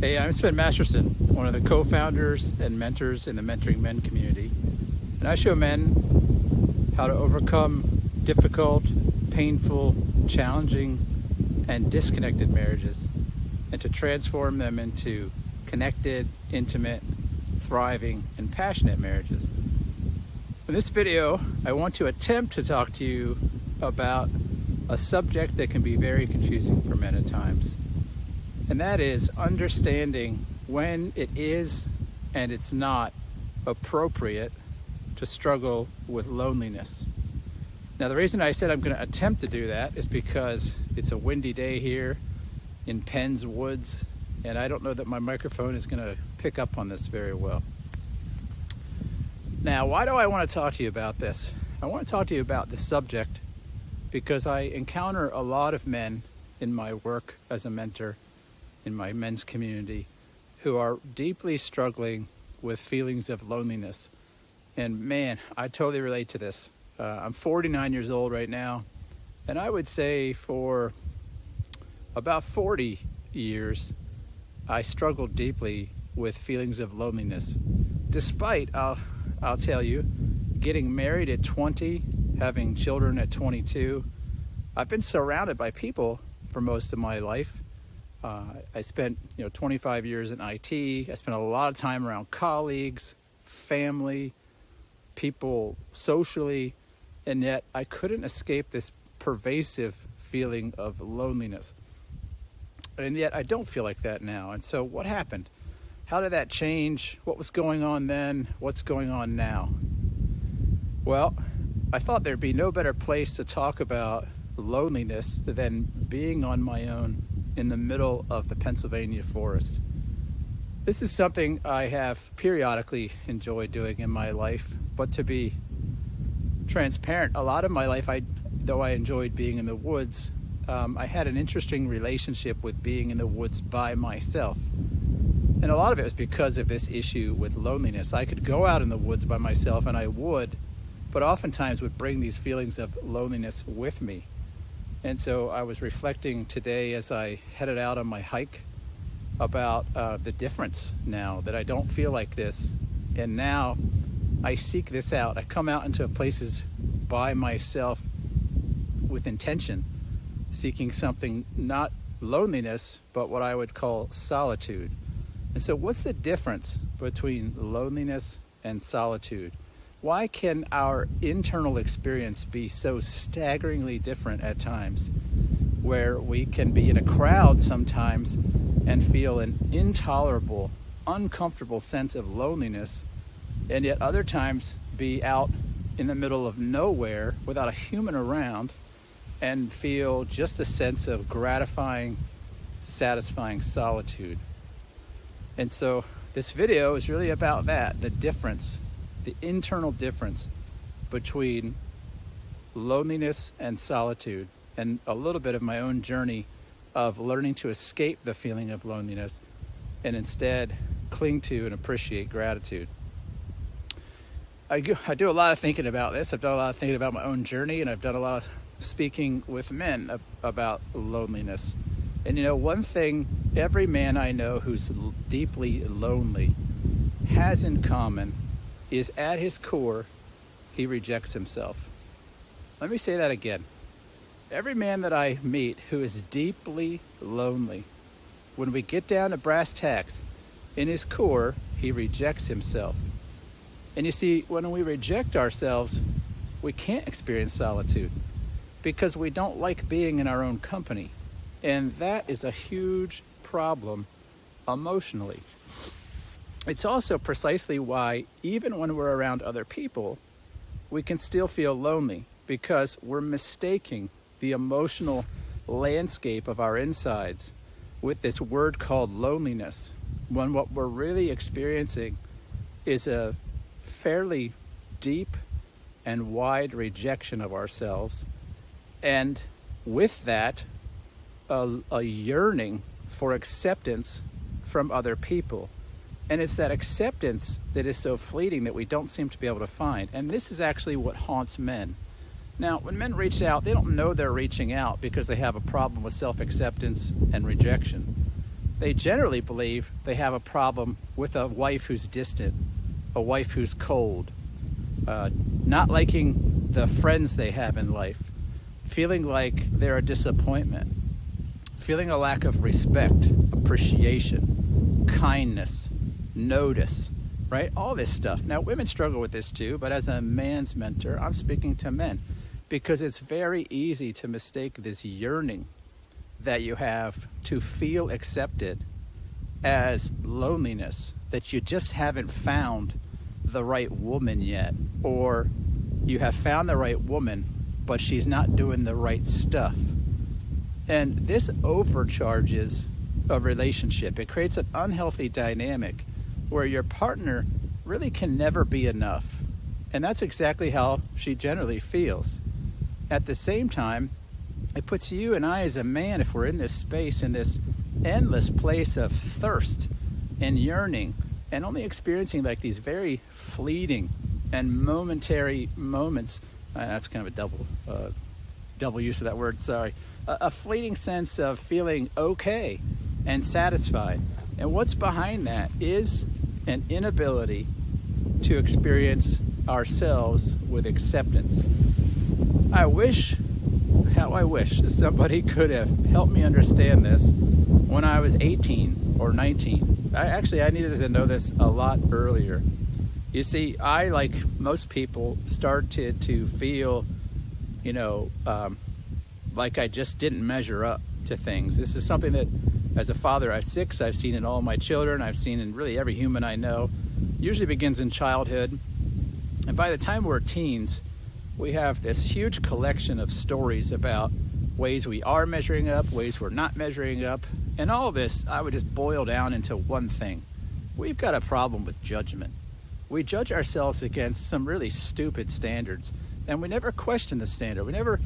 Hey, I'm Sven Masterson, one of the co-founders and mentors in the Mentoring Men community. And I show men how to overcome difficult, painful, challenging, and disconnected marriages, and to transform them into connected, intimate, thriving, and passionate marriages. In this video, I want to attempt to talk to you about a subject that can be very confusing for men at times. And that is understanding when it is and it's not appropriate to struggle with loneliness. Now, the reason I said I'm going to attempt to do that is because it's a windy day here in Penn's Woods, and I don't know that my microphone is going to pick up on this very well. Now, why do I want to talk to you about this? I want to talk to you about this subject because I encounter a lot of men in my work as a mentor in my men's community who are deeply struggling with feelings of loneliness. And man, I totally relate to this. I'm 49 years old right now, and I would say for about 40 years, I struggled deeply with feelings of loneliness. Despite, I'll tell you, getting married at 20, having children at 22, I've been surrounded by people for most of my life. I spent 25 years in IT. I spent a lot of time around colleagues, family, people socially, and yet I couldn't escape this pervasive feeling of loneliness. And yet I don't feel like that now. And so what happened? How did that change? What was going on then? What's going on now? Well, I thought there'd be no better place to talk about loneliness than being on my own in the middle of the Pennsylvania forest. This is something I have periodically enjoyed doing in my life, but to be transparent, a lot of my life, though I enjoyed being in the woods, I had an interesting relationship with being in the woods by myself. And a lot of it was because of this issue with loneliness. I could go out in the woods by myself, and I would, but oftentimes would bring these feelings of loneliness with me. And so I was reflecting today as I headed out on my hike about the difference now that I don't feel like this. And now I seek this out. I come out into places by myself with intention, seeking something, not loneliness, but what I would call solitude. And so what's the difference between loneliness and solitude? Why can our internal experience be so staggeringly different at times, where we can be in a crowd sometimes and feel an intolerable, uncomfortable sense of loneliness, and yet other times be out in the middle of nowhere without a human around and feel just a sense of gratifying, satisfying solitude? And so this video is really about that, the difference, the internal difference between loneliness and solitude, and a little bit of my own journey of learning to escape the feeling of loneliness and instead cling to and appreciate gratitude. I do a lot of thinking about this. I've done a lot of thinking about my own journey, and I've done a lot of speaking with men about loneliness. And one thing every man I know who's deeply lonely has in common is at his core, he rejects himself. Let me say that again. Every man that I meet who is deeply lonely, when we get down to brass tacks, in his core, he rejects himself. And you see, when we reject ourselves, we can't experience solitude because we don't like being in our own company. And that is a huge problem emotionally. It's also precisely why, even when we're around other people, we can still feel lonely because we're mistaking the emotional landscape of our insides with this word called loneliness, when what we're really experiencing is a fairly deep and wide rejection of ourselves. And with that, a yearning for acceptance from other people. And it's that acceptance that is so fleeting that we don't seem to be able to find. And this is actually what haunts men. Now, when men reach out, they don't know they're reaching out because they have a problem with self-acceptance and rejection. they generally believe they have a problem with a wife who's distant, a wife who's cold, not liking the friends they have in life, feeling like they're a disappointment, feeling a lack of respect, appreciation, kindness, notice, right? All this stuff. Now, women struggle with this too, but as a man's mentor, I'm speaking to men because it's very easy to mistake this yearning that you have to feel accepted as loneliness, that you just haven't found the right woman yet, or you have found the right woman, but she's not doing the right stuff. And this overcharges a relationship. It creates an unhealthy dynamic where your partner really can never be enough. And that's exactly how she generally feels. At the same time, it puts you and I as a man, if we're in this space, in this endless place of thirst and yearning, and only experiencing like these very fleeting and momentary moments. That's kind of a double use of that word, sorry. A fleeting sense of feeling okay and satisfied. And what's behind that is an inability to experience ourselves with acceptance. I wish that somebody could have helped me understand this when I was 18 or 19. I needed to know this a lot earlier. You see, I, like most people, started to feel, like I just didn't measure up to things. This is something that, as a father of 6, I've seen in all my children. I've seen in really every human I know. Usually begins in childhood. And by the time we're teens, we have this huge collection of stories about ways we are measuring up, ways we're not measuring up. And all of this, I would just boil down into one thing. We've got a problem with judgment. We judge ourselves against some really stupid standards, and we never question the standard. We never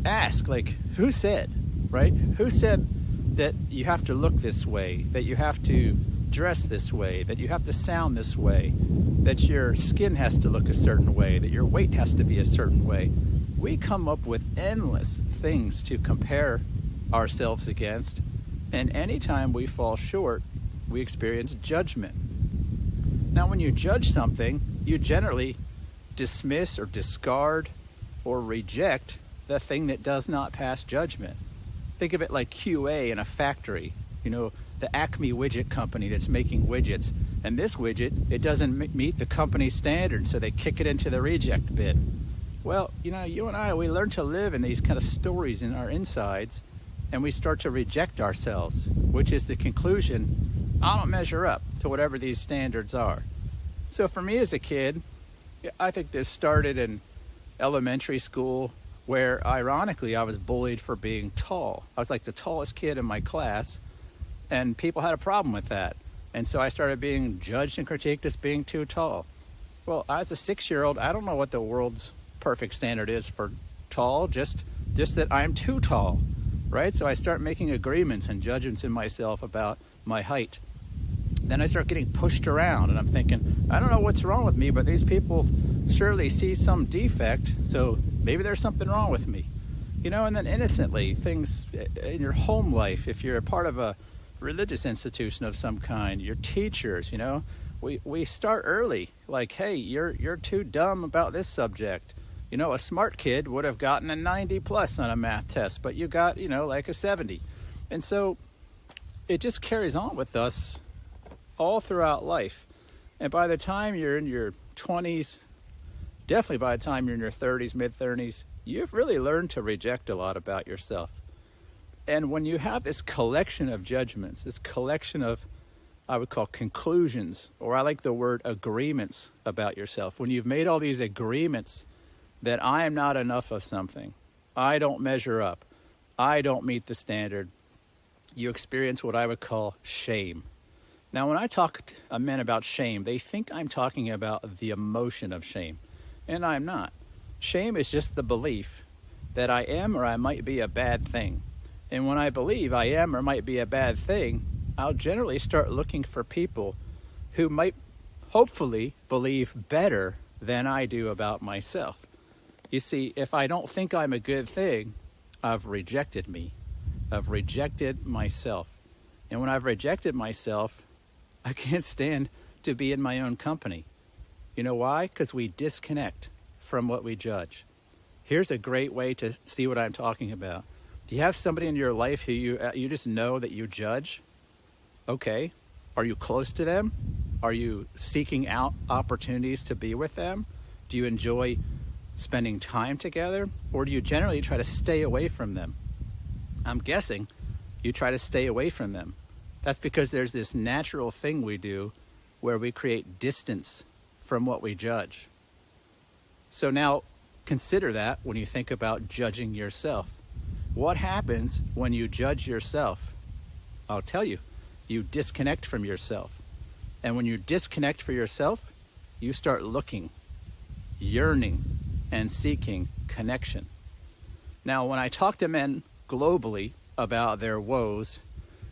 ask, like, who said, right? Who said that you have to look this way, that you have to dress this way, that you have to sound this way, that your skin has to look a certain way, that your weight has to be a certain way? We come up with endless things to compare ourselves against, and anytime we fall short, we experience judgment. Now, when you judge something, you generally dismiss or discard or reject the thing that does not pass judgment. Think of it like QA in a factory, the Acme widget company that's making widgets. And this widget, it doesn't meet the company's standards, so they kick it into the reject bin. Well, you and I, we learn to live in these kind of stories in our insides, and we start to reject ourselves, which is the conclusion: I don't measure up to whatever these standards are. So for me as a kid, I think this started in elementary school, where ironically I was bullied for being tall. I was like the tallest kid in my class, and people had a problem with that. And so I started being judged and critiqued as being too tall. Well, as a 6-year-old, I don't know what the world's perfect standard is for tall, just that I'm too tall, right? So I start making agreements and judgments in myself about my height. Then I start getting pushed around, and I'm thinking, I don't know what's wrong with me, but these people surely see some defect, so maybe there's something wrong with me. And then innocently, things in your home life, if you're a part of a religious institution of some kind, your teachers, we start early, like, hey, you're too dumb about this subject. A smart kid would have gotten a 90 plus on a math test, but you got, like a 70. And so it just carries on with us all throughout life. And by the time you're in your 20s, definitely by the time you're in your 30s, mid-30s, you've really learned to reject a lot about yourself. And when you have this collection of judgments, this collection of, I would call conclusions, or I like the word agreements about yourself, when you've made all these agreements that I am not enough of something, I don't measure up, I don't meet the standard, you experience what I would call shame. Now, when I talk to men about shame, they think I'm talking about the emotion of shame, and I'm not. Shame is just the belief that I am or I might be a bad thing. And when I believe I am or might be a bad thing, I'll generally start looking for people who might hopefully believe better than I do about myself. You see, if I don't think I'm a good thing, I've rejected me. I've rejected myself. And when I've rejected myself, I can't stand to be in my own company. You know why? Because we disconnect from what we judge. Here's a great way to see what I'm talking about. Do you have somebody in your life who you just know that you judge? Okay. Are you close to them? Are you seeking out opportunities to be with them? Do you enjoy spending time together? Or do you generally try to stay away from them? I'm guessing you try to stay away from them. That's because there's this natural thing we do where we create distance from what we judge. So now consider that when you think about judging yourself. What happens when you judge yourself? I'll tell you, you disconnect from yourself. And when you disconnect from yourself, you start looking, yearning, and seeking connection. Now, when I talk to men globally about their woes,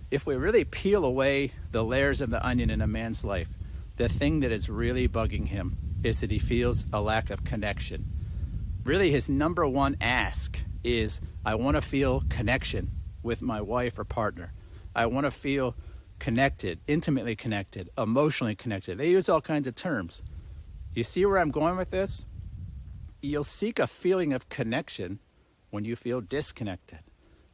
if we really peel away the layers of the onion in a man's life, the thing that is really bugging him is that he feels a lack of connection. Really, his number one ask is, I want to feel connection with my wife or partner. I want to feel connected, intimately connected, emotionally connected. They use all kinds of terms. You see where I'm going with this? You'll seek a feeling of connection when you feel disconnected.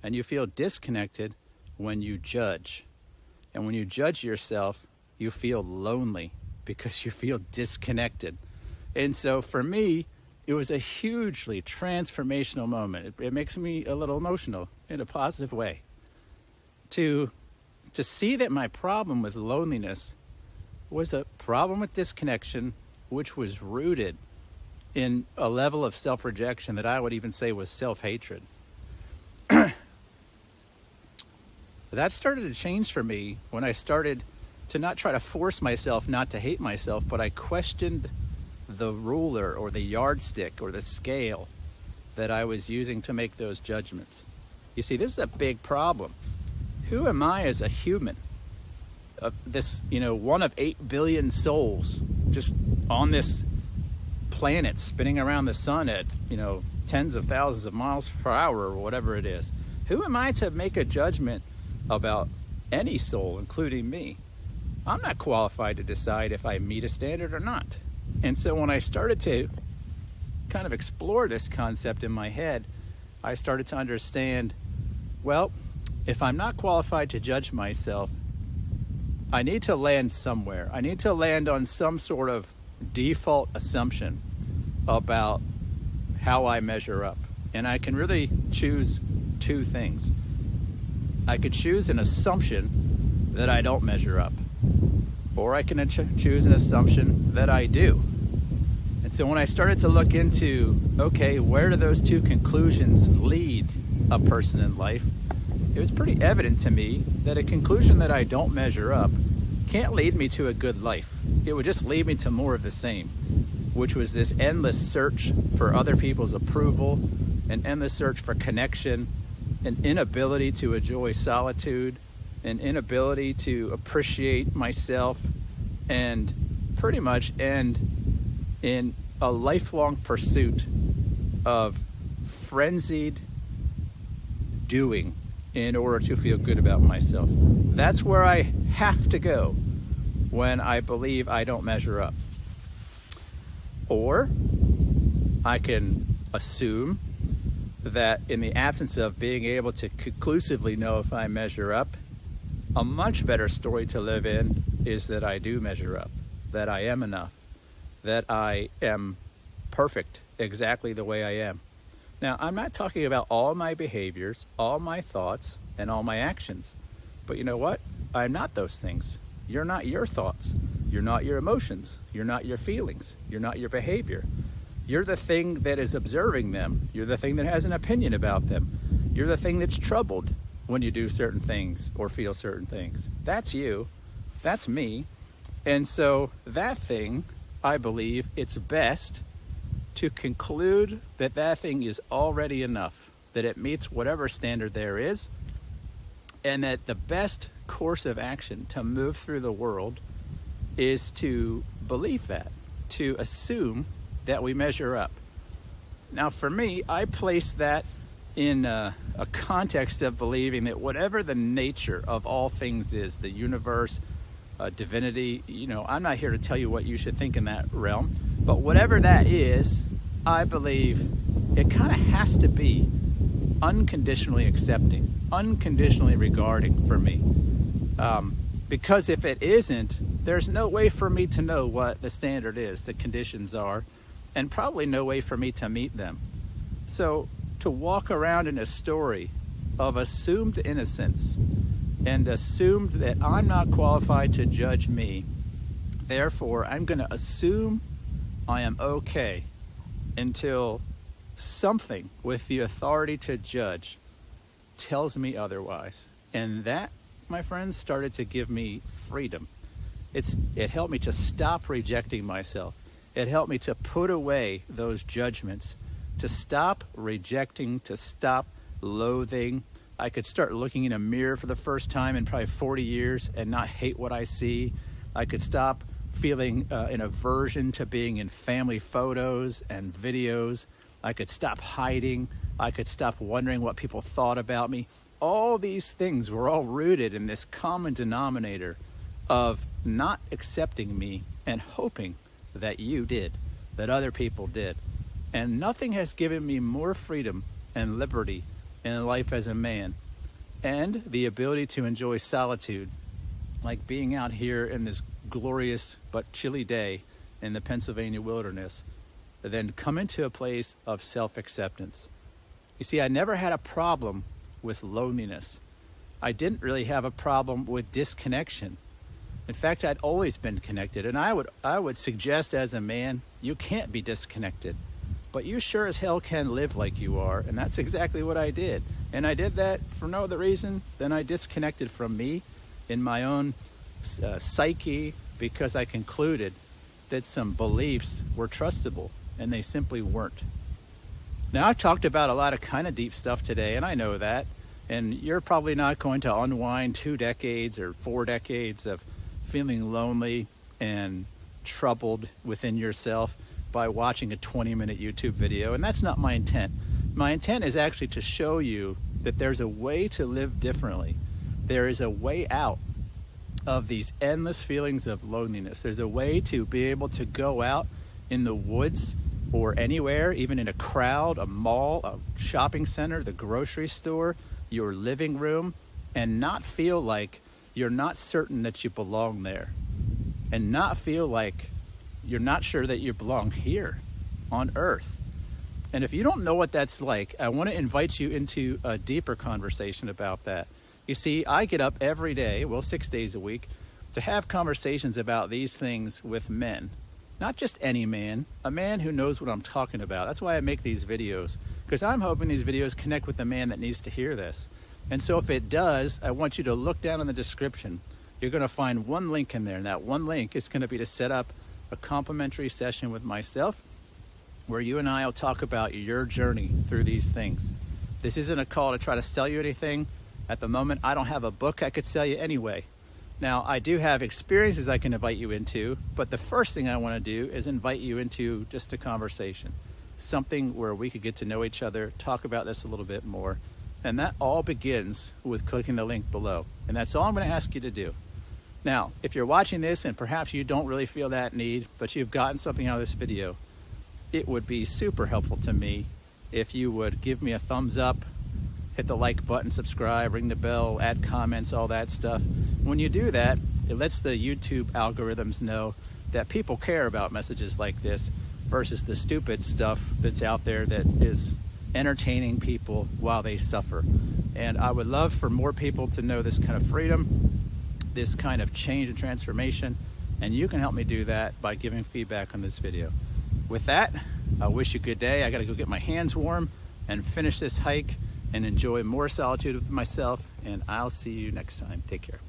And you feel disconnected when you judge. And when you judge yourself, you feel lonely because you feel disconnected. And so for me, it was a hugely transformational moment. It makes me a little emotional in a positive way. To see that my problem with loneliness was a problem with disconnection, which was rooted in a level of self-rejection that I would even say was self-hatred. That started to change for me when I started to not try to force myself not to hate myself, but I questioned the ruler or the yardstick or the scale that I was using to make those judgments. You see, this is a big problem. Who am I as a human? This, one of 8 billion souls just on this planet spinning around the sun at, tens of thousands of miles per hour or whatever it is. Who am I to make a judgment about any soul, including me? I'm not qualified to decide if I meet a standard or not. And so when I started to kind of explore this concept in my head, I started to understand, well, if I'm not qualified to judge myself, I need to land somewhere. I need to land on some sort of default assumption about how I measure up. And I can really choose two things. I could choose an assumption that I don't measure up, or I can choose an assumption that I do. And so when I started to look into, okay, where do those two conclusions lead a person in life, it was pretty evident to me that a conclusion that I don't measure up can't lead me to a good life. It would just lead me to more of the same, which was this endless search for other people's approval, an endless search for connection, an inability to enjoy solitude, an inability to appreciate myself, and pretty much end in a lifelong pursuit of frenzied doing in order to feel good about myself. That's where I have to go when I believe I don't measure up. Or I can assume that in the absence of being able to conclusively know if I measure up, a much better story to live in is that I do measure up, that I am enough, that I am perfect exactly the way I am. Now, I'm not talking about all my behaviors, all my thoughts, and all my actions. But you know what? I'm not those things. You're not your thoughts. You're not your emotions. You're not your feelings. You're not your behavior. You're the thing that is observing them. You're the thing that has an opinion about them. You're the thing that's troubled when you do certain things or feel certain things. That's you. That's me. And so that thing, I believe it's best to conclude that that thing is already enough, that it meets whatever standard there is, and that the best course of action to move through the world is to believe that, to assume that we measure up. Now for me, I place that in a context of believing that whatever the nature of all things is, the universe, divinity, I'm not here to tell you what you should think in that realm, but whatever that is, I believe it kind of has to be unconditionally accepting, unconditionally regarding for me. Because if it isn't, there's no way for me to know what the standard is, the conditions are, and probably no way for me to meet them. So to walk around in a story of assumed innocence and assumed that I'm not qualified to judge me, therefore I'm going to assume I am okay until something with the authority to judge tells me otherwise. And that, my friends, started to give me freedom. It helped me to stop rejecting myself. It helped me to put away those judgments, to stop rejecting, to stop loathing. I could start looking in a mirror for the first time in probably 40 years and not hate what I see. I could stop feeling an aversion to being in family photos and videos. I could stop hiding. I could stop wondering what people thought about me. All these things were all rooted in this common denominator of not accepting me and hoping that you did, that other people did. And nothing has given me more freedom and liberty in life as a man, and the ability to enjoy solitude, like being out here in this glorious but chilly day in the Pennsylvania wilderness, than come into a place of self-acceptance. You see, I never had a problem with loneliness. I didn't really have a problem with disconnection. In fact, I'd always been connected, and I would suggest as a man, you can't be disconnected, but you sure as hell can live like you are, and that's exactly what I did. And I did that for no other reason than I disconnected from me in my own psyche, because I concluded that some beliefs were trustable, and they simply weren't. Now, I've talked about a lot of kind of deep stuff today, and I know that, and you're probably not going to unwind 2 decades or 4 decades of feeling lonely and troubled within yourself by watching a 20-minute YouTube video, and that's not my intent. My intent is actually to show you that there's a way to live differently. There is a way out of these endless feelings of loneliness. There's a way to be able to go out in the woods or anywhere, even in a crowd, a mall, a shopping center, the grocery store, your living room, and not feel like you're not certain that you belong there, and not feel like you're not sure that you belong here on earth. And if you don't know what that's like, I want to invite you into a deeper conversation about that. You see, I get up every day, 6 days a week, to have conversations about these things with men. Not just any man, a man who knows what I'm talking about. That's why I make these videos, because I'm hoping these videos connect with the man that needs to hear this. And so if it does, I want you to look down in the description. You're going to find one link in there, and that one link is going to be to set up a complimentary session with myself where you and I will talk about your journey through these things. This isn't a call to try to sell you anything. At the moment, I don't have a book I could sell you anyway. Now, I do have experiences I can invite you into, but the first thing I want to do is invite you into just a conversation, something where we could get to know each other, talk about this a little bit more. And that all begins with clicking the link below. And that's all I'm going to ask you to do. Now, if you're watching this and perhaps you don't really feel that need, but you've gotten something out of this video, it would be super helpful to me if you would give me a thumbs up, hit the like button, subscribe, ring the bell, add comments, all that stuff. When you do that, it lets the YouTube algorithms know that people care about messages like this versus the stupid stuff that's out there that is entertaining people while they suffer. And I would love for more people to know this kind of freedom, this kind of change and transformation, and you can help me do that by giving feedback on this video. With that, I wish you a good day. I gotta go get my hands warm and finish this hike and enjoy more solitude with myself, and I'll see you next time. Take care.